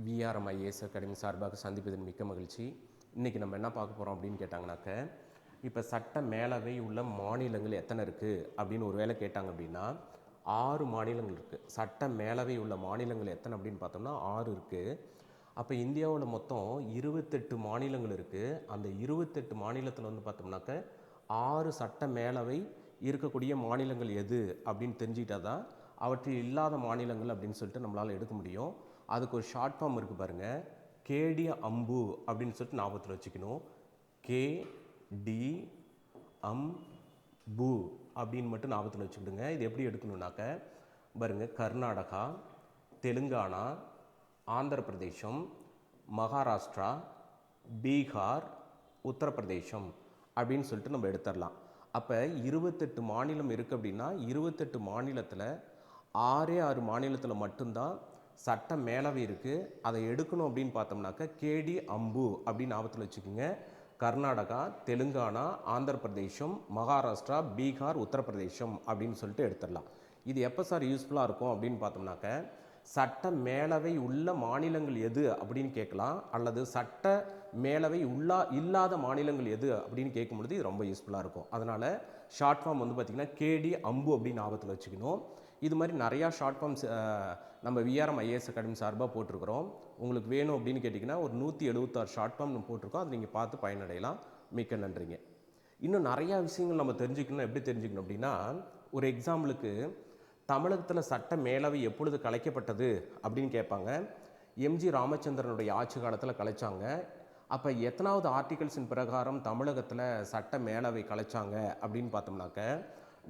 VRM IAS academy சார்பாக சந்திப்பதில் மிக்க மகிழ்ச்சி. இன்றைக்கி நம்ம என்ன பார்க்க போகிறோம் அப்படின்னு கேட்டாங்கனாக்க, இப்போ சட்ட மேலவை உள்ள மாநிலங்கள் எத்தனை இருக்குது அப்படின்னு ஒரு வேளை கேட்டாங்க அப்படின்னா 6 மாநிலங்கள் இருக்குது. சட்ட மேலவை உள்ள மாநிலங்கள் எத்தனை அப்படின்னு பார்த்தோம்னா 6 இருக்குது. அப்போ இந்தியாவில் மொத்தம் 28 மாநிலங்கள் இருக்குது. அந்த 28 மாநிலத்தில் வந்து பார்த்தோம்னாக்க 6 சட்ட மேலவை இருக்கக்கூடிய மாநிலங்கள் எது அப்படின்னு தெரிஞ்சுக்கிட்டா தான் அவற்றில் இல்லாத மாநிலங்கள் அப்படின்னு சொல்லிட்டு நம்மளால் எடுக்க முடியும். அதுக்கு ஒரு ஷார்ட் ஃபார்ம் இருக்குது பாருங்கள், கேடி அம்பு அப்படின்னு சொல்லிட்டு ஞாபகத்தில் வச்சுக்கணும். கேடி அம்பு அப்படின்னு மட்டும் ஞாபகத்தில் வச்சுக்கிடுங்க. இது எப்படி எடுக்கணுன்னாக்க பாருங்கள், கர்நாடகா, தெலுங்கானா, ஆந்திர பிரதேசம், மகாராஷ்டிரா, பீகார், உத்தரப்பிரதேசம் அப்படின்னு சொல்லிட்டு நம்ம எடுத்துடலாம். அப்போ 28 மாநிலம் இருக்குது அப்படின்னா 28 மாநிலத்தில் 6 மாநிலத்தில் மட்டும்தான் சட்ட மேலவை இருக்குது. அதை எடுக்கணும் அப்படின்னு பார்த்தோம்னாக்க கேடி அம்பு அப்படின்னு ஞாபகத்தில் வச்சுக்கோங்க. கர்நாடகா, தெலுங்கானா, ஆந்திர பிரதேசம், மகாராஷ்டிரா, பீகார், உத்தரப்பிரதேசம் அப்படின்னு சொல்லிட்டு எடுத்துடலாம். இது எப்போ சார் யூஸ்ஃபுல்லாக இருக்கும் அப்படின்னு பார்த்தோம்னாக்க, சட்ட மேலவை உள்ள மாநிலங்கள் எது அப்படின்னு கேட்கலாம், அல்லது சட்ட மேலவை இல்லாத மாநிலங்கள் எது அப்படின்னு கேட்கும்பொழுது இது ரொம்ப யூஸ்ஃபுல்லாக இருக்கும். அதனால் ஷார்ட் ஃபார்ம் வந்து பார்த்திங்கன்னா கேடி அம்பு அப்படின்னு ஞாபகத்தில் வச்சுக்கணும். இது மாதிரி நிறையா ஷார்ட் ஃபார்ம்ஸ் நம்ம விஆர்எம் ஐஏஎஸ் அகாடமி சார்பாக போட்டிருக்கிறோம். உங்களுக்கு வேணும் அப்படின்னு கேட்டிங்கன்னா ஒரு 176 ஷார்ட் ஃபார்ம் நம்ம போட்டிருக்கோம். அதை நீங்கள் பார்த்து பயனடையலாம். மிக்க நன்றிங்க. இன்னும் நிறையா விஷயங்கள் நம்ம தெரிஞ்சுக்கணும். எப்படி தெரிஞ்சுக்கணும் அப்படின்னா, ஒரு எக்ஸாம்பிளுக்கு தமிழகத்தில் சட்ட மேலவை எப்பொழுது கலைக்கப்பட்டது அப்படின்னு கேட்பாங்க. எம்ஜி ராமச்சந்திரனுடைய ஆட்சி காலத்தில் கலைச்சாங்க. அப்போ எத்தனாவது ஆர்டிகல்ஸின் பிரகாரம் தமிழகத்தில் சட்ட மேலவை கலைச்சாங்க அப்படின்னு பார்த்தோம்னாக்க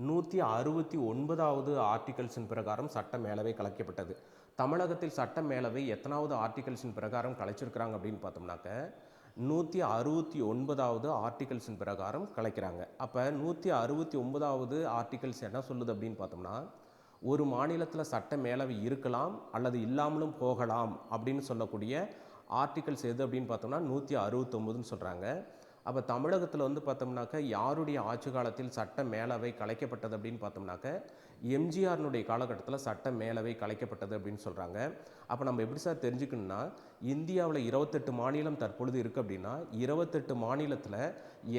169வது ஆர்டிகல்ஸின் பிரகாரம் சட்ட மேலவை கலைக்கப்பட்டது. தமிழகத்தில் சட்ட மேலவை எத்தனாவது ஆர்டிகல்ஸின் பிரகாரம் கலைச்சிருக்கிறாங்க அப்படின்னு பார்த்தோம்னாக்க 169வது ஆர்டிகல்ஸின் பிரகாரம் கலைக்கிறாங்க. அப்போ 169வது ஆர்டிகல்ஸ் என்ன சொல்லுது அப்படின்னு பார்த்தோம்னா, ஒரு மாநிலத்தில் சட்ட மேலவை இருக்கலாம் அல்லது இல்லாமலும் போகலாம் அப்படின்னு சொல்லக்கூடிய ஆர்டிகல்ஸ் எது அப்படின்னு பார்த்தோம்னா 169ன்னு சொல்கிறாங்க. அப்போ தமிழகத்தில் வந்து பார்த்தோம்னாக்க யாருடைய ஆட்சி காலத்தில் சட்ட மேலவை கலைக்கப்பட்டது அப்படின்னு பார்த்தோம்னாக்க எம்ஜிஆர்னுடைய காலகட்டத்தில் சட்ட மேலவை கலைக்கப்பட்டது அப்படின்னு சொல்கிறாங்க. அப்போ நம்ம எப்படி சார் தெரிஞ்சுக்கணும்னா, இந்தியாவில் 28 மாநிலம் தற்பொழுது இருக்குது அப்படின்னா 28 மாநிலத்தில்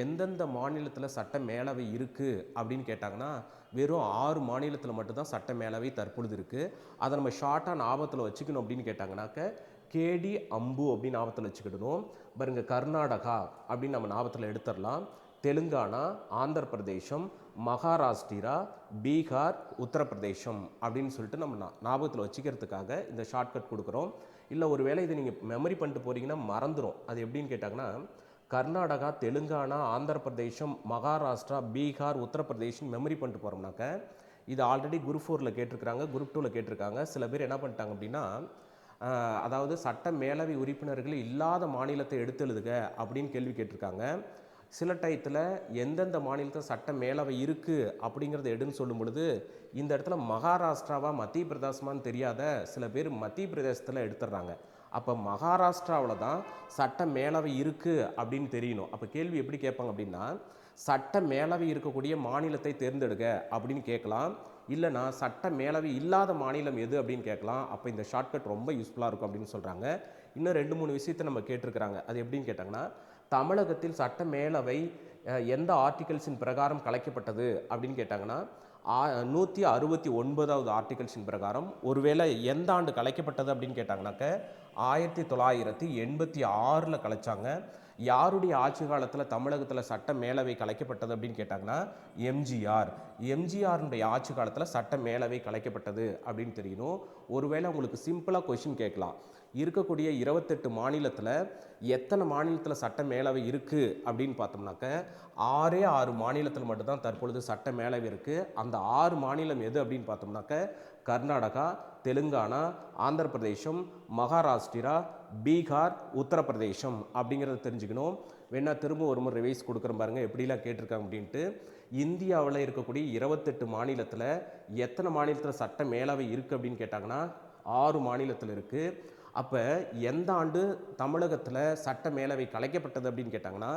எந்தெந்த மாநிலத்தில் சட்ட மேலவை இருக்குது அப்படின்னு கேட்டாங்கன்னா வெறும் 6 மாநிலத்தில் மட்டும்தான் சட்ட மேலவை தற்பொழுது இருக்குது. அதை நம்ம ஷார்ட்டாக ஞாபகத்தில் வச்சுக்கணும் அப்படின்னு கேட்டாங்கன்னாக்க கேடி அம்பு அப்படின்னு ஞாபகத்தில் வச்சுக்கிடணும். பாருங்க, கர்நாடகா அப்படின்னு நம்ம ஞாபகத்தில் எடுத்துடலாம். தெலுங்கானா, ஆந்திர பிரதேசம், மகாராஷ்டிரா, பீகார், உத்தரப்பிரதேசம் அப்படின்னு சொல்லிட்டு நம்ம ஞாபகத்தில் வச்சுக்கிறதுக்காக இந்த ஷார்ட்கட் கொடுக்குறோம். இல்லை ஒரு வேளை இதை நீங்கள் மெமரி பண்ணிட்டு போகிறீங்கன்னா மறந்துடும். அது எப்படின்னு கேட்டாங்கன்னா, கர்நாடகா, தெலுங்கானா, ஆந்திர பிரதேசம், மகாராஷ்டிரா, பீகார், உத்தரப்பிரதேசம் மெமரி பண்ணிட்டு போகிறோம்னாக்க இது ஆல்ரெடி குரூப் 4ல் கேட்டிருக்கிறாங்க, குரூப் 2ல் கேட்டிருக்காங்க. சில பேர் என்ன பண்ணிட்டாங்க அப்படின்னா, அதாவது சட்ட மேலவை உறுப்பினர்கள் இல்லாத மாநிலத்தை எடுத்து எழுதுக அப்படின்னு கேள்வி கேட்டிருக்காங்க. சில டயத்தில் எந்தெந்த மாநிலத்தில் சட்ட மேலவை இருக்குது அப்படிங்கிறத எடுன்னு சொல்லும் பொழுது இந்த இடத்துல மகாராஷ்டிராவா மத்திய பிரதேசமானு தெரியாத சில பேர் மத்திய பிரதேசத்தில் எடுத்துடுறாங்க. அப்போ மகாராஷ்டிராவில் தான் சட்ட மேலவை இருக்குது அப்படின்னு தெரியணும். அப்போ கேள்வி எப்படி கேட்பாங்க அப்படின்னா, சட்ட மேலவை இருக்கக்கூடிய மாநிலத்தை தேர்ந்தெடுக்க அப்படின்னு கேட்கலாம். இல்லைனா சட்ட மேலவை இல்லாத மாநிலம் எது அப்படின்னு கேட்கலாம். அப்போ இந்த ஷார்ட்கட் ரொம்ப யூஸ்ஃபுல்லாக இருக்கும் அப்படின்னு சொல்கிறாங்க. இன்னும் 2-3 விஷயத்தை நம்ம கேட்டிருக்கிறாங்க. அது எப்படின்னு கேட்டாங்கன்னா, தமிழகத்தில் சட்ட மேலவை எந்த ஆர்டிகல்ஸின் பிரகாரம் கலைக்கப்பட்டது அப்படின்னு கேட்டாங்கன்னா 169வது ஆர்டிகல்ஸின் பிரகாரம். ஒருவேளை எந்த ஆண்டு கலைக்கப்பட்டது அப்படின்னு கேட்டாங்கன்னாக்க 1986ல் கலைச்சாங்க. யாருடைய ஆட்சி காலத்தில் தமிழகத்தில் சட்ட மேலவை கலைக்கப்பட்டது அப்படின்னு கேட்டாங்கன்னா எம்ஜிஆருடைய ஆட்சி காலத்தில் சட்ட மேலவை கலைக்கப்பட்டது அப்படின்னு தெரியணும். ஒருவேளை உங்களுக்கு சிம்பிளாக கொஸ்டின் கேட்கலாம், இருக்கக்கூடிய 28 மாநிலத்தில் எத்தனை மாநிலத்தில் சட்ட மேலவை இருக்குது அப்படின்னு பார்த்தோம்னாக்க 6 மாநிலத்தில் மட்டும்தான் தற்பொழுது சட்ட மேலவை இருக்குது. அந்த 6 மாநிலம் எது அப்படின்னு பார்த்தோம்னாக்க கர்நாடகா, தெலுங்கானா, ஆந்திர பிரதேசம், மகாராஷ்டிரா, பீகார், உத்தரப்பிரதேசம் அப்படிங்கிறத தெரிஞ்சுக்கணும். வேணா திரும்ப ஒரு முறை ரிவைஸ் கொடுக்குறேன் பாருங்கள், எப்படிலாம் கேட்டிருக்காங்க அப்படின்ட்டு. இந்தியாவில் இருக்கக்கூடிய 28 மாநிலத்தில் எத்தனை மாநிலத்தில் சட்ட மேலவை இருக்குது அப்படின்னு கேட்டாங்கன்னா 6 மாநிலத்தில் இருக்குது. அப்போ எந்த ஆண்டு தமிழகத்தில் சட்ட மேலவை கலைக்கப்பட்டது அப்படின்னு கேட்டாங்கன்னா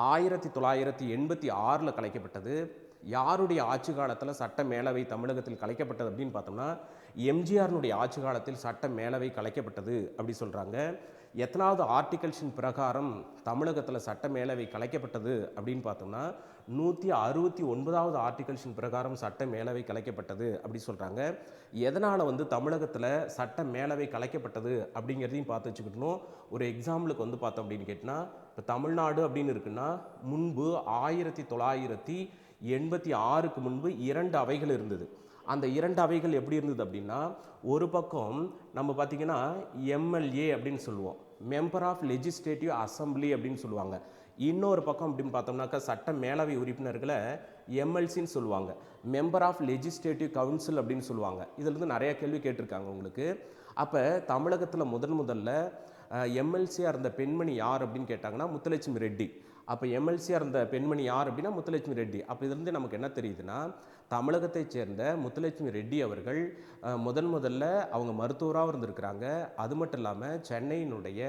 1986ல் கலைக்கப்பட்டது. யாருடைய ஆட்சி காலத்தில் சட்ட மேலவை தமிழகத்தில் கலைக்கப்பட்டது அப்படின்னு பார்த்தோம்னா எம்ஜிஆர்னுடைய ஆட்சி காலத்தில் சட்ட மேலவை கலைக்கப்பட்டது அப்படி சொல்கிறாங்க. எத்தனாவது ஆர்டிகல்ஸின் பிரகாரம் தமிழகத்தில் சட்ட மேலவை கலைக்கப்பட்டது அப்படின்னு பார்த்தோம்னா 169வது ஆர்டிகல்ஸின் பிரகாரம் சட்ட மேலவை கலைக்கப்பட்டது அப்படி சொல்கிறாங்க. எதனால் தமிழகத்தில் சட்ட மேலவை கலைக்கப்பட்டது அப்படிங்கிறதையும் பார்த்து வச்சுக்கிட்டணும். ஒரு எக்ஸாம்பிளுக்கு பார்த்தோம் அப்படின்னு கேட்டால், இப்போ தமிழ்நாடு அப்படின்னு இருக்குன்னா முன்பு 1986க்கு முன்பு 2 அவைகள் இருந்தது. அந்த 2 அவைகள் எப்படி இருந்தது அப்படின்னா, ஒரு பக்கம் நம்ம பார்த்திங்கன்னா எம்எல்ஏ அப்படின்னு சொல்லுவோம், மெம்பர் ஆஃப் லெஜிஸ்லேட்டிவ் அசம்பிளி அப்படின்னு சொல்லுவாங்க. இன்னொரு பக்கம் அப்படின்னு பார்த்தோம்னாக்கா சட்ட மேலவை உறுப்பினர்களை எம்எல்சின்னு சொல்லுவாங்க, மெம்பர் ஆஃப் லெஜிஸ்லேட்டிவ் கவுன்சில் அப்படின்னு சொல்லுவாங்க. இதிலிருந்து நிறைய கேள்வி கேட்டிருக்காங்க உங்களுக்கு. அப்போ தமிழகத்தில் முதல்ல எம்எல்சியாக இருந்த பெண்மணி யார் அப்படின்னு கேட்டாங்கன்னா முத்துலட்சுமி ரெட்டி. அப்போ எம்எல்சியாக இருந்த பெண்மணி யார் அப்படின்னா முத்துலட்சுமி ரெட்டி. அப்போ இதுலேருந்து நமக்கு என்ன தெரியுதுன்னா, தமிழகத்தைச் சேர்ந்த முத்துலட்சுமி ரெட்டி அவர்கள் முதல்ல அவங்க மருத்துவராகவும் இருந்திருக்கிறாங்க. அது மட்டும் இல்லாமல் சென்னையினுடைய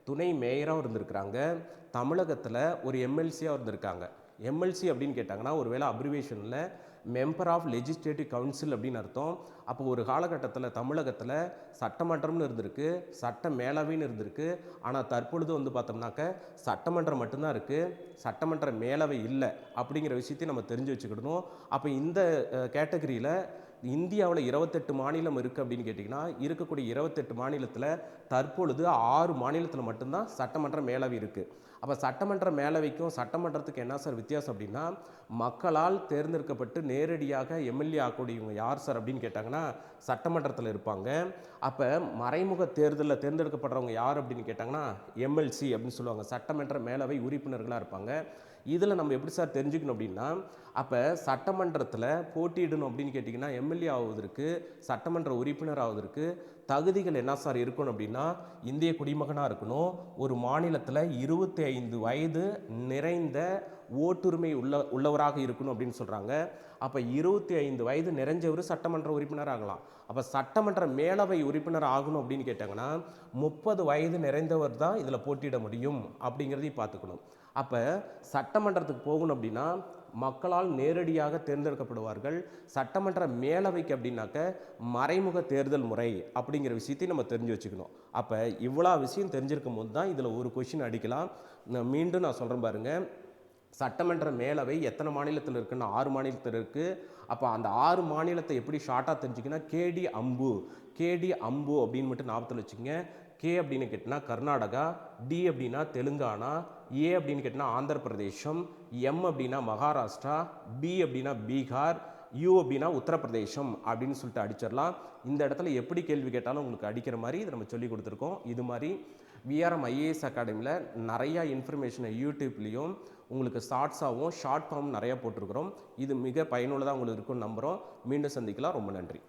துணை மேயராகவும் இருந்திருக்கிறாங்க. தமிழகத்தில் ஒரு எம்எல்சியாக இருந்திருக்காங்க. எம்எல்சி அப்படின்னு கேட்டாங்கன்னா ஒருவேளை அப்ரிவேஷனில் மெம்பர் ஆஃப் லெஜிஸ்லேட்டிவ் கவுன்சில் அப்படின்னு அர்த்தம். அப்போ ஒரு காலகட்டத்தில் தமிழகத்தில் சட்டமன்றம்னு இருந்திருக்கு, சட்ட மேலவைன்னு இருந்திருக்கு. ஆனால் தற்பொழுது பார்த்தோம்னாக்க சட்டமன்றம் மட்டும்தான் இருக்குது, சட்டமன்ற மேலவை இல்லை அப்படிங்கிற விஷயத்தையும் நம்ம தெரிஞ்சு வச்சுக்கிடணும். அப்போ இந்த கேட்டகரியில் இந்தியாவில் 28 மாநிலம் இருக்குது அப்படின்னு கேட்டிங்கன்னா, இருக்கக்கூடிய 28 மாநிலத்தில் தற்பொழுது 6 மாநிலத்தில் மட்டும்தான் சட்டமன்ற மேலவை இருக்குது. அப்போ சட்டமன்ற மேலவைக்கும் சட்டமன்றத்துக்கு என்ன சார் வித்தியாசம் அப்படின்னா, மக்களால் தேர்ந்தெடுக்கப்பட்டு நேரடியாக எம்எல்ஏ ஆகக்கூடியவங்க யார் சார் அப்படின்னு கேட்டாங்கன்னா சட்டமன்றத்தில் இருப்பாங்க. அப்போ மறைமுக தேர்தலில் தேர்ந்தெடுக்கப்படுறவங்க யார் அப்படின்னு கேட்டாங்கன்னா எம்எல்சி அப்படின்னு சொல்லுவாங்க, சட்டமன்ற மேலவை உறுப்பினர்களாக இருப்பாங்க. இதில் நம்ம எப்படி சார் தெரிஞ்சுக்கணும் அப்படின்னா, அப்போ சட்டமன்றத்தில் போட்டியிடணும் அப்படின்னு கேட்டிங்கன்னா எம்எல்ஏ ஆகுவதற்கு, சட்டமன்ற உறுப்பினர் ஆகுவதற்கு தகுதிகள் என்ன சார் இருக்கணும் அப்படின்னா, இந்திய குடிமகனாக இருக்கணும், ஒரு மாநிலத்தில் 25 வயது நிறைந்த ஓட்டுரிமை உள்ளவராக இருக்கணும் அப்படின்னு சொல்கிறாங்க. அப்போ 25 வயது நிறைஞ்சவர் சட்டமன்ற உறுப்பினர் ஆகலாம். அப்போ சட்டமன்ற மேலவை உறுப்பினர் ஆகணும் அப்படின்னு கேட்டாங்கன்னா 30 வயது நிறைந்தவர் தான் இதில் போட்டியிட முடியும் அப்படிங்கிறதையும் பார்த்துக்கணும். அப்போ சட்டமன்றத்துக்கு போகணும் அப்படின்னா மக்களால் நேரடியாக தேர்ந்தெடுக்கப்படுவார்கள். சட்டமன்ற மேலவைக்கு அப்படின்னாக்க மறைமுக தேர்தல் முறை அப்படிங்கிற விஷயத்தையும் நம்ம தெரிஞ்சு வச்சுக்கணும். அப்போ இவ்வளோ விஷயம் தெரிஞ்சிருக்கும் போது தான் இதில் ஒரு கொஷின் அடிக்கலாம். மீண்டும் நான் சொல்கிறேன் பாருங்கள், சட்டமன்ற மேலவை எத்தனை மாநிலத்தில் இருக்குன்னா 6 மாநிலத்தில் இருக்குது. அப்போ அந்த 6 மாநிலத்தை எப்படி ஷார்ட்டாக தெரிஞ்சுக்கினா கேடி அம்பு அப்படின்னு மட்டும் ஞாபகத்தில் வச்சுக்கோங்க. கே அப்படின்னு கேட்டினா கர்நாடகா, டி அப்படின்னா தெலுங்கானா, ஏ அப்படின்னு கேட்டினா ஆந்திர பிரதேசம், எம் அப்படின்னா மகாராஷ்டிரா, பி அப்படின்னா பீகார், யூ அப்படின்னா உத்தரப்பிரதேசம் அப்படின்னு சொல்லிட்டு அடிச்சிடலாம். இந்த இடத்துல எப்படி கேள்வி கேட்டாலும் உங்களுக்கு அடிக்கிற மாதிரி இதை நம்ம சொல்லி கொடுத்துருக்கோம். இது மாதிரி விஆர்எம் ஐஏஎஸ் அகாடமியில் நிறையா இன்ஃபர்மேஷனை யூடியூப்லேயும் உங்களுக்கு ஷார்ட்ஸாகவும் ஷார்ட் ஃபார்ம் நிறையா போட்டிருக்கிறோம். இது மிக பயனுள்ளதாக உங்களுக்கு இருக்குன்னு நம்புகிறோம். மீண்டும் சந்திக்கலாம். ரொம்ப நன்றி.